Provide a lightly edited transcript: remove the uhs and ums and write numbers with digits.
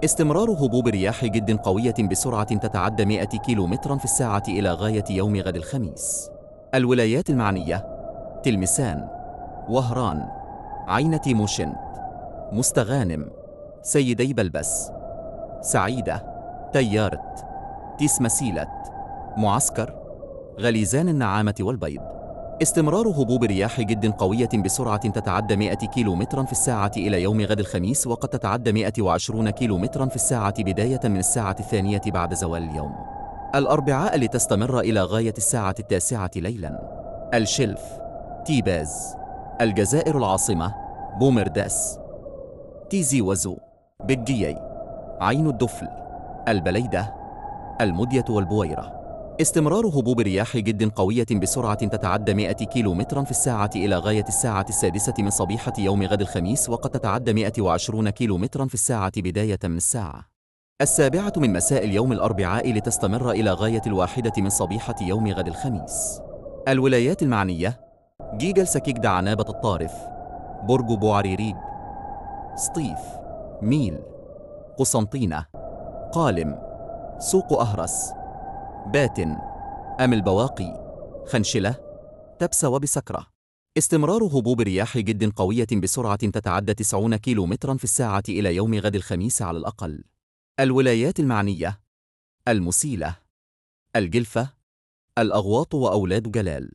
استمرار هبوب رياح جد قوية بسرعة تتعدى 100 كيلومترا في الساعة إلى غاية يوم غد الخميس. الولايات المعنية: تلمسان، وهران، عين تيموشنت، مستغانم، سيدي بلبس، سعيدة، تيارت، تيسمسيلت، معسكر، غليزان النعامة والبيض. استمرار هبوب رياح جد قوية بسرعة تتعدى 100 كيلومترا في الساعة إلى يوم غد الخميس، وقد تتعدى 120 كيلومترا في الساعة بداية من الساعة 2 بعد زوال اليوم. الأربعاء لتستمر إلى غاية الساعة 9 ليلاً. الشلف، تيباز، الجزائر العاصمة، بومرداس، تيزي وزو، بجيي، عين الدفل، البليدة، المدية والبويرة. استمرار هبوب رياح جد قوية بسرعة تتعدى 100 كيلومترا في الساعة إلى غاية الساعة 6 من صبيحة يوم غد الخميس، وقد تتعدى 120 كيلومترا في الساعة بداية من الساعة 7 من مساء اليوم الأربعاء لتستمر إلى غاية 1 من صبيحة يوم غد الخميس. الولايات المعنية: جيجل سكيك عنابة الطارف، برج بوعريريج، سطيف، ميل، قسنطينة، قالم، سوق أهرس، باتن، أم البواقي، خنشلة، تبس وبسكرة. استمرار هبوب رياح جد قوية بسرعة تتعدى 90 كيلومترا في الساعة إلى يوم غد الخميس على الأقل. الولايات المعنية: المسيلة، الجلفة، الأغواط وأولاد جلال.